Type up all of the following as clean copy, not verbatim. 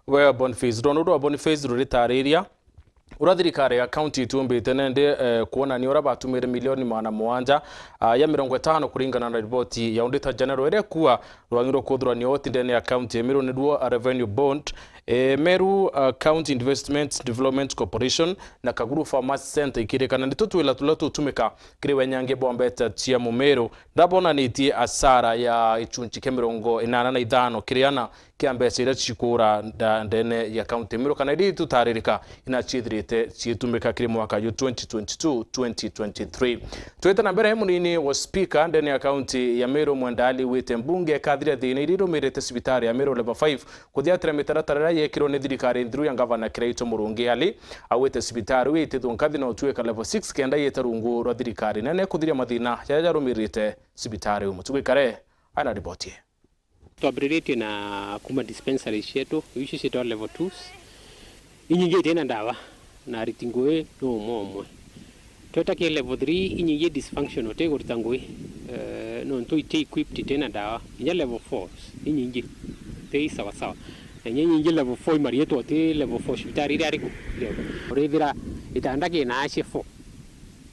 we Boniface Rono Boniface ruritarĩria urathirikari ya county itumbite nende kuona ni ora batumire milioni mana mwanja ya 50 kuringana na ripoti ya Auditor General ere kuwa rwangiro kuthura ni otindene ya county emiro ni duo revenue bond Meru County Investment Development Corporation na Kaguru Farmers Center ikirikana ni tutwila tulatu tumika kiri wenyange bombeta tia Mumeru ndabona niti asara ya ichunchi kemirongo inana na idhano kiriana kiambesa ira chikura ndene ya county Meru kana iri tutaririka inachidrite chitumika kiri mwaka yu 2022-2023 tuweta na mbere munini wa speaker ndene ya county ya Meru Mwendali wite mbunge kadhira dhini iriro mirete sibitari ya Meru level 5 kudhiatira mitaratara yekiro ne thirikari ndru ya gavana Kiraito Murungi ali awete sibitari wite thunkathi no tuweka level 6 kenda yetarungu rwa thirikari nene kuthiria mathina yajarumirite sibitari umutugikare ana ripoti tuabririte na kuma dispensary shetu ishi shetu level 2 inyinge tena ndawa na ritingoe no momwe tutake level 3 inyinge dysfunctional te gortangwe no nto ite equipped tena ndawa inya level 4 inyinge te sawa sawa inyinge level 4 marieto te level 4 hospitali ri ariko orethira itandake na ashe 4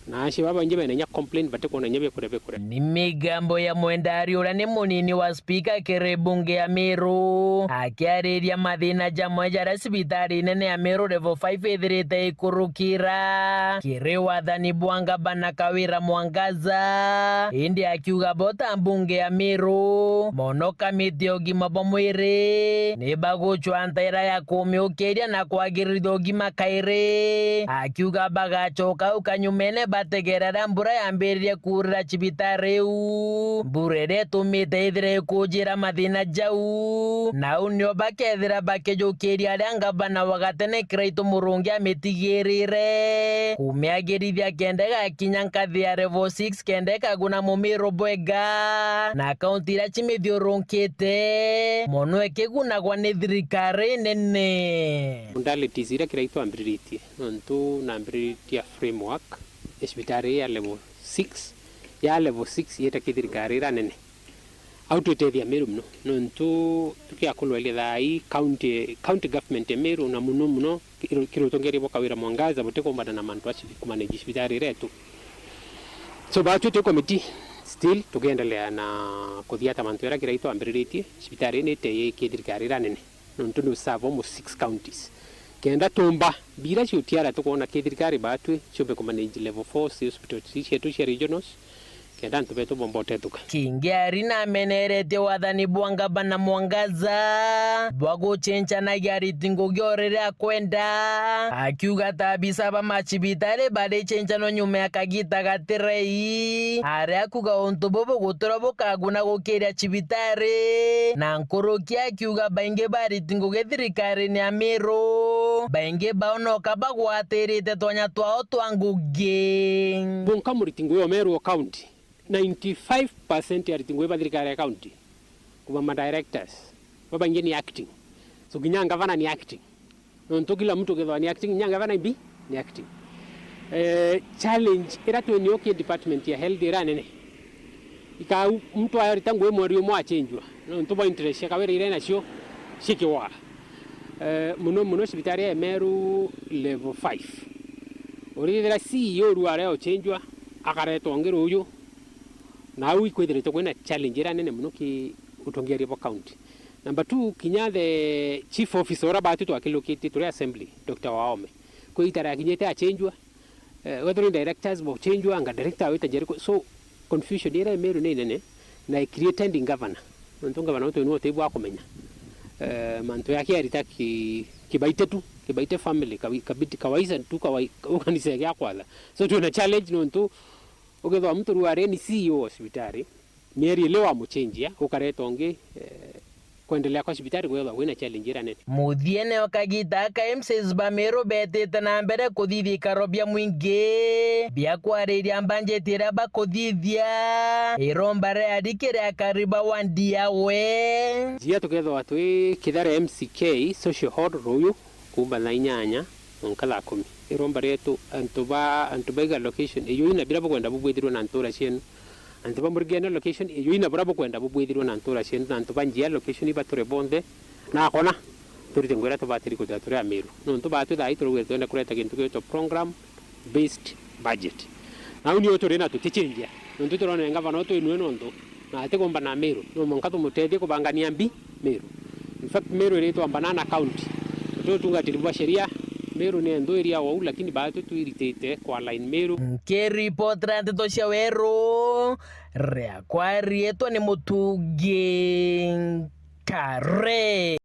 na ashe baba nje bene nya complain bate kona nyebe kure ni migambo ya Mwendari ura ni munini wa speaker kere bunge ya Meru akiareria mathina jamwe jara sibitari nene ya Meru level 5 ethirite ikurukira kire wathani Bwanga bana Kawira Mwangaza indi akiuga bota bunge ya Meru mono kamiti ogima bomwire ni baguchwa ntaira ya kumiukiria na kwagirithia ogima kaire akiuga bagachoka ukanyumene bategerera mbura yambiririe kurira cibitareu mburere tumite ithire kujira mathina jau na unio bakethira bakejukiria aria ngavana wagatene Kiraito Murungi amitigirire kumiagirithia kende gakinya nkathi ya level 6 kende kaguna Mumiru Bwega na kaunti ira cimithiurunkite mono ekigunagwa ni thirikari nene modalities ira Kiraito ambiritie nontu na ambiritia framework hospitali ya level 6 ya level 6 yeta kithirikari ra nene autotethia Meru mno nontu tukia kulwele thai county government ya Meru na muno kirotongeri bo Kawira Mwangaza bote kombana na mantu achi kumanage hospitali retu so ba tute committee still tukiendelea na kuthiata mantu era Kiraito ambiritie hospitali ne te kithirikari ra nene nontu no serve almost 6 counties kenda tomba bila chutiara tukona kithirikari batwe chobe kumanage level 4 hospital chetu cha regionals kenda ntubeto bombote tuka Kingari na menerete wathani Bwanga bana Mwangaza bwago chencha na yari tingogi orere akwenda akiuga tabisa ba machibitare bade chencha no nyume ya Kagita gatirei are akuga ontobobo gutorobo kaguna gokeria chibitare na nkorokia akiuga bainge bari tingoge thirikari ni Meru bainge baonoka bagwaterete tonya twao twa NGUGI bonka muritingo yo Meru county 95% ya ritingo ba thirikari ya county kuba ma directors baba ngeni acting so ginyanga vana ni acting nonto kila mtu kedwa ni acting nyanga vana bi ni acting challenge era to nyoke department ya health era nene ika mtu ayo ritango mwari yo mwachenjwa nonto ba interest ka wera irena sio shikiwa muno hospitali ya Meru level 5 orithira CEO ruare o chenjwa akareto ngero uyu na uikwethire to kwena challenge era nene muno ki utongeria bo county number 2 kinya the chief officer ora batu to akilokiti to assembly Dr. Waome ko itara kinyete achenjwa whether directors bo chenjwa anga director weta jeriko so confusion era Meru nene na creating governor ntonga governor to no tebu akomenya manto yake aritaki kibaite family kabiti kawaisa tu kanisa yake akwala so tuna challenge no ntu ogethwa mtu ruare ni CEO hospitali mieri leo amuchenjia ukaretonge kuendelea kwa hospitali gwetha wina challenge ra nene muthiene okagita KMCs ba Meru betete na mbere kuthithika robia mwingi bia kwariria mbanjetira bakuthithia irombare adikire akariba wandia we jia tukethwa watu kithare MCK social hall royo kumba na inyanya onkala 10 irombare yetu antuba location iyo ina bila kwenda bubwithirwa na ntora cienu antuba murgena location iyo ina brabo kwenda bubwithirwa na ntora cienu na antuba njia location iba turebonde na kona turite ngwera tubatiri kuja turi Amiru no tubatu thai turugwe twenda kureta kintu kyo program based budget na uni otore na tutichingia no tuturone ngava no twinwe no ndo na ate komba na Amiru no monka tumutethie kubangania Meru in fact Meru iretwa banana county tutungatiri bwa sheria Meru ni ndo area wau lakini batu tuiritete kwa line Meru report rante to shawero rea kwa rieto ni mutugi kare.